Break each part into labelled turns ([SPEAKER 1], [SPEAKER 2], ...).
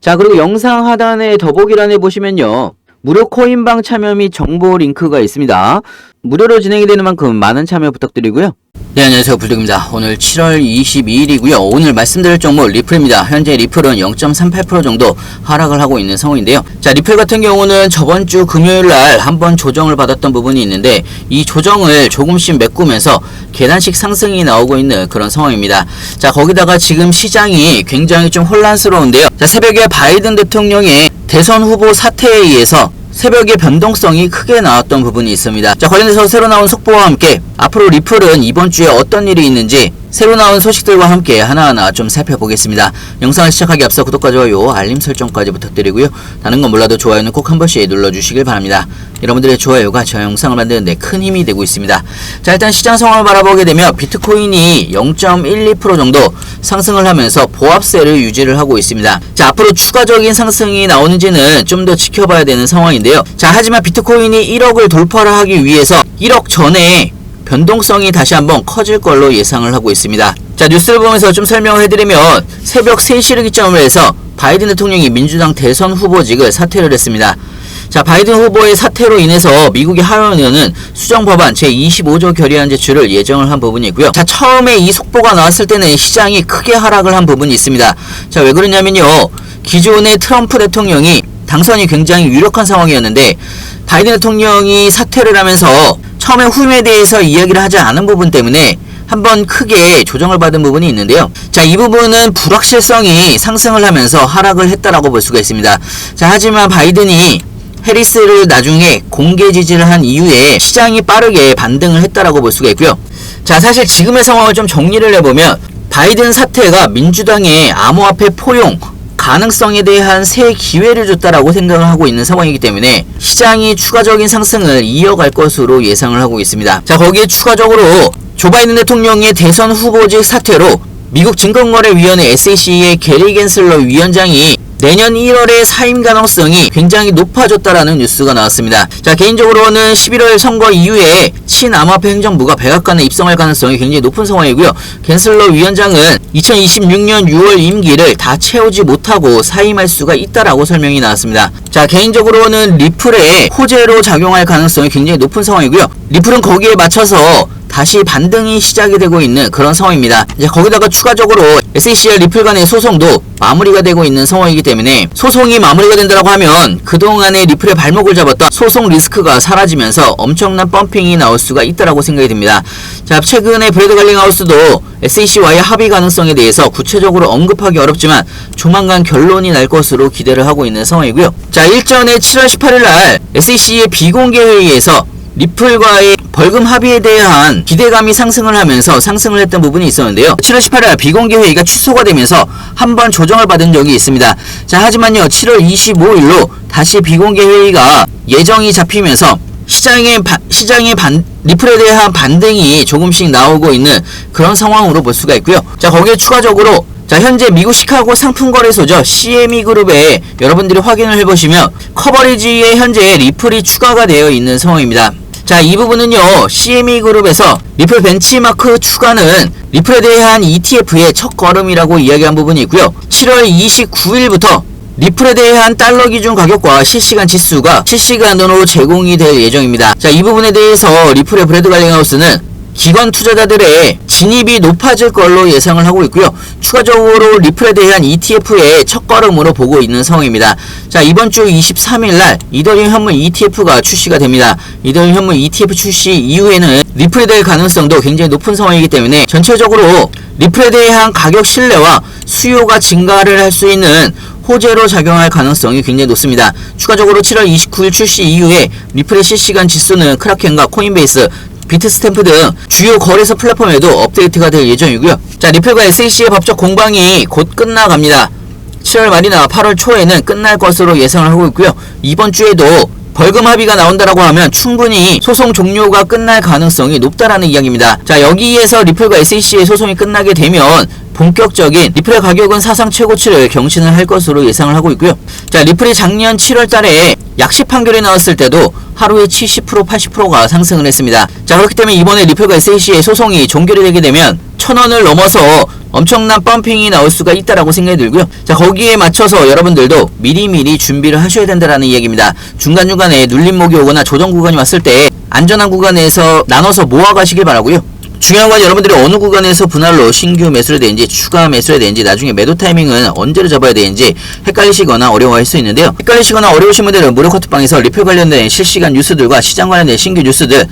[SPEAKER 1] 자, 그리고 영상 하단의 더보기란에 보시면요, 무료 코인방 참여 및 정보 링크가 있습니다. 무료로 진행이 되는 만큼 많은 참여 부탁드리고요.
[SPEAKER 2] 네, 안녕하세요. 불독입니다. 오늘 7월 22일이고요. 오늘 말씀드릴 종목 리플입니다. 현재 리플은 0.38% 정도 하락을 하고 있는 상황인데요. 자, 리플 같은 경우는 저번 주 금요일날 한번 조정을 받았던 부분이 있는데, 이 조정을 조금씩 메꾸면서 계단식 상승이 나오고 있는 그런 상황입니다. 자, 거기다가 지금 시장이 굉장히 좀 혼란스러운데요. 자, 새벽에 바이든 대통령의 대선 후보 사태에 의해서 새벽에 변동성이 크게 나왔던 부분이 있습니다. 자, 관련해서 새로 나온 속보와 함께 앞으로 리플은 이번 주에 어떤 일이 있는지 새로 나온 소식들과 함께 하나하나 좀 살펴보겠습니다. 영상을 시작하기 앞서 구독과 좋아요, 알림 설정까지 부탁드리고요. 다른 건 몰라도 좋아요는 꼭 한 번씩 눌러주시길 바랍니다. 여러분들의 좋아요가 저 영상을 만드는 데 큰 힘이 되고 있습니다. 자, 일단 시장 상황을 바라보게 되면 비트코인이 0.12% 정도 상승을 하면서 보합세를 유지를 하고 있습니다. 자, 앞으로 추가적인 상승이 나오는지는 좀 더 지켜봐야 되는 상황인데요. 자, 하지만 비트코인이 1억을 돌파를 하기 위해서 1억 전에 변동성이 다시 한번 커질 걸로 예상을 하고 있습니다. 자, 뉴스를 보면서 좀 설명을 해드리면 새벽 3시를 기점으로 해서 바이든 대통령이 민주당 대선 후보직을 사퇴를 했습니다. 자, 바이든 후보의 사퇴로 인해서 미국의 하원의원은 수정법안 제25조 결의안 제출을 예정을 한 부분이 있고요. 자, 처음에 이 속보가 나왔을 때는 시장이 크게 하락을 한 부분이 있습니다. 자, 왜 그러냐면요, 기존의 트럼프 대통령이 당선이 굉장히 유력한 상황이었는데 바이든 대통령이 사퇴를 하면서 처음에 후임에 대해서 이야기를 하지 않은 부분 때문에 한번 크게 조정을 받은 부분이 있는데요. 자, 이 부분은 불확실성이 상승을 하면서 하락을 했다라고 볼 수가 있습니다. 자, 하지만 바이든이 해리스를 나중에 공개 지지를 한 이후에 시장이 빠르게 반등을 했다라고 볼 수가 있고요. 자, 사실 지금의 상황을 좀 정리를 해보면 바이든 사태가 민주당의 암호화폐 포용 가능성에 대한 새 기회를 줬다라고 생각을 하고 있는 상황이기 때문에 시장이 추가적인 상승을 이어갈 것으로 예상을 하고 있습니다. 자, 거기에 추가적으로 조 바이든 대통령의 대선 후보직 사퇴로 미국 증권거래위원회 SEC의 게리 겐슬러 위원장이 내년 1월에 사임 가능성이 굉장히 높아졌다라는 뉴스가 나왔습니다. 자, 개인적으로는 11월 선거 이후에 친암호화폐 행정부가 백악관에 입성할 가능성이 굉장히 높은 상황이고요. 겐슬러 위원장은 2026년 6월 임기를 다 채우지 못하고 사임할 수가 있다라고 설명이 나왔습니다. 자, 개인적으로는 리플의 호재로 작용할 가능성이 굉장히 높은 상황이고요. 리플은 거기에 맞춰서 다시 반등이 시작이 되고 있는 그런 상황입니다. 이제 거기다가 추가적으로 SEC와 리플 간의 소송도 마무리가 되고 있는 상황이기 때문에 소송이 마무리가 된다고 하면 그동안의 리플의 발목을 잡았던 소송 리스크가 사라지면서 엄청난 펌핑이 나올 수가 있다라고 생각이 듭니다. 자, 최근에 브래드 갈링하우스도 SEC와의 합의 가능성에 대해서 구체적으로 언급하기 어렵지만 조만간 결론이 날 것으로 기대를 하고 있는 상황이고요. 자, 일전에 7월 18일 날 SEC의 비공개 회의에서 리플과의 벌금 합의에 대한 기대감이 상승을 하면서 상승을 했던 부분이 있었는데요. 7월 18일 비공개 회의가 취소가 되면서 한번 조정을 받은 적이 있습니다. 자, 하지만요, 7월 25일로 다시 비공개 회의가 예정이 잡히면서 리플에 대한 반등이 조금씩 나오고 있는 그런 상황으로 볼 수가 있고요. 자, 거기에 추가적으로 자, 현재 미국 시카고 상품거래소죠, CME 그룹에 여러분들이 확인을 해보시면 커버리지에 현재 리플이 추가가 되어 있는 상황입니다. 자, 이 부분은요, CME 그룹에서 리플 벤치마크 추가는 리플에 대한 ETF의 첫 걸음이라고 이야기한 부분이 있고요. 7월 29일부터 리플에 대한 달러 기준 가격과 실시간 지수가 실시간으로 제공이 될 예정입니다. 자, 이 부분에 대해서 리플의 브래드 갈링하우스는 기관 투자자들의 진입이 높아질 걸로 예상을 하고 있고요. 추가적으로 리플에 대한 ETF의 첫걸음으로 보고 있는 상황입니다. 자, 이번 주 23일날 이더리움 현물 ETF가 출시가 됩니다. 이더리움 현물 ETF 출시 이후에는 리플에 대한 가능성도 굉장히 높은 상황이기 때문에 전체적으로 리플에 대한 가격 신뢰와 수요가 증가를 할 수 있는 호재로 작용할 가능성이 굉장히 높습니다. 추가적으로 7월 29일 출시 이후에 리플의 실시간 지수는 크라켄과 코인베이스, 비트스탬프 등 주요 거래소 플랫폼에도 업데이트가 될 예정이고요. 자, 리플과 SEC의 법적 공방이 곧 끝나갑니다. 7월 말이나 8월 초에는 끝날 것으로 예상을 하고 있고요. 이번 주에도 벌금 합의가 나온다라고 하면 충분히 소송 종료가 끝날 가능성이 높다라는 이야기입니다. 자, 여기에서 리플과 SEC의 소송이 끝나게 되면 본격적인 리플의 가격은 사상 최고치를 경신을 할 것으로 예상을 하고 있고요. 자, 리플이 작년 7월 달에 약식 판결이 나왔을 때도 하루에 70% 80%가 상승을 했습니다. 자, 그렇기 때문에 이번에 리플과 SEC의 소송이 종결이 되게 되면 1000원을 넘어서 엄청난 펌핑이 나올 수가 있다라고 생각이 들고요. 자, 거기에 맞춰서 여러분들도 미리미리 준비를 하셔야 된다라는 이야기입니다. 중간중간에 눌림목이 오거나 조정 구간이 왔을 때 안전한 구간에서 나눠서 모아가시길 바라고요. 중요한 건 여러분들이 어느 구간에서 분할로 신규 매수를 되는지 추가 매수를 되는지 나중에 매도 타이밍은 언제로 잡아야 되는지 헷갈리시거나 어려워할 수 있는데요. 헷갈리시거나 어려우신 분들은 무료 카톡방에서 리플 관련된 실시간 뉴스들과 시장 관련된 신규 뉴스들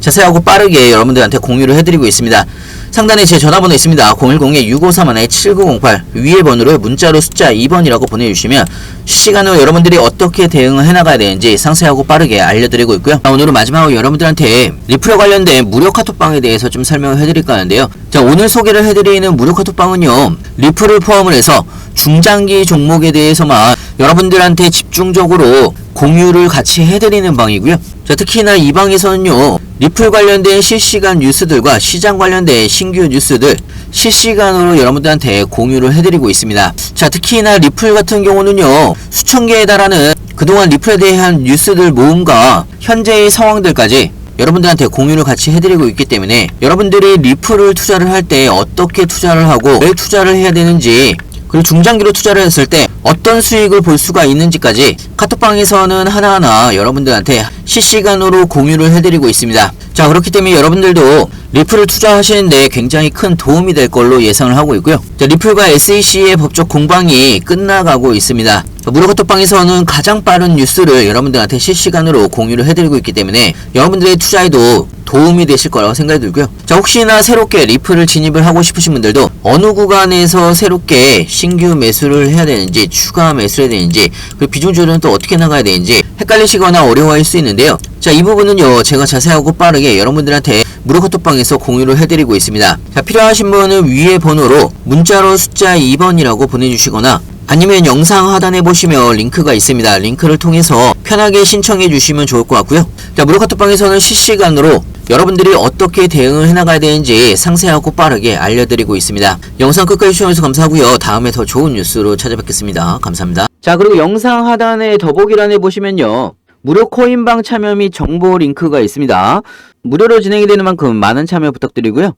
[SPEAKER 2] 자세하고 빠르게 여러분들한테 공유를 해드리고 있습니다. 상단에 제 전화번호 있습니다. 010-6531-7908 위에 번호를 문자로 숫자 2번이라고 보내주시면 실시간으로 여러분들이 어떻게 대응을 해나가야 되는지 상세하고 빠르게 알려드리고 있고요. 오늘은 마지막으로 여러분들한테 리플에 관련된 무료 카톡방에 대해서 좀 설명을 해드릴까 하는데요. 자, 오늘 소개를 해드리는 무료 카톡방은요, 리플을 포함을 해서 중장기 종목에 대해서만 여러분들한테 집중적으로 공유를 같이 해드리는 방이고요. 자, 특히나 이 방에서는요, 리플 관련된 실시간 뉴스들과 시장 관련된 신규 뉴스들 실시간으로 여러분들한테 공유를 해드리고 있습니다. 자, 특히나 리플 같은 경우는요, 수천 개에 달하는 그동안 리플에 대한 뉴스들 모음과 현재의 상황들까지 여러분들한테 공유를 같이 해드리고 있기 때문에 여러분들이 리플을 투자를 할 때 어떻게 투자를 하고 왜 투자를 해야 되는지, 그리고 중장기로 투자를 했을 때 어떤 수익을 볼 수가 있는지까지 카톡방에서는 하나하나 여러분들한테 실시간으로 공유를 해드리고 있습니다. 자, 그렇기 때문에 여러분들도 리플을 투자하시는데 굉장히 큰 도움이 될 걸로 예상을 하고 있고요. 자, 리플과 SEC의 법적 공방이 끝나가고 있습니다. 무료 카톡방에서는 가장 빠른 뉴스를 여러분들한테 실시간으로 공유를 해드리고 있기 때문에 여러분들의 투자에도 도움이 되실 거라고 생각이 들고요. 자, 혹시나 새롭게 리플을 진입을 하고 싶으신 분들도 어느 구간에서 새롭게 신규 매수를 해야 되는지 추가 매수를 해야 되는지 그리고 비중 조절은 또 어떻게 나가야 되는지 헷갈리시거나 어려워할 수 있는데요. 자, 이 부분은요, 제가 자세하고 빠르게 여러분들한테 무료 카톡방에서 공유를 해드리고 있습니다. 자, 필요하신 분은 위에 번호로 문자로 숫자 2번이라고 보내주시거나 아니면 영상 하단에 보시면 링크가 있습니다. 링크를 통해서 편하게 신청해 주시면 좋을 것 같고요. 자, 무료 카톡방에서는 실시간으로 여러분들이 어떻게 대응을 해나가야 되는지 상세하고 빠르게 알려드리고 있습니다. 영상 끝까지 시청해주셔서 감사하고요. 다음에 더 좋은 뉴스로 찾아뵙겠습니다. 감사합니다.
[SPEAKER 1] 자, 그리고 영상 하단에 더보기란에 보시면요, 무료 코인방 참여 및 정보 링크가 있습니다. 무료로 진행이 되는 만큼 많은 참여 부탁드리고요.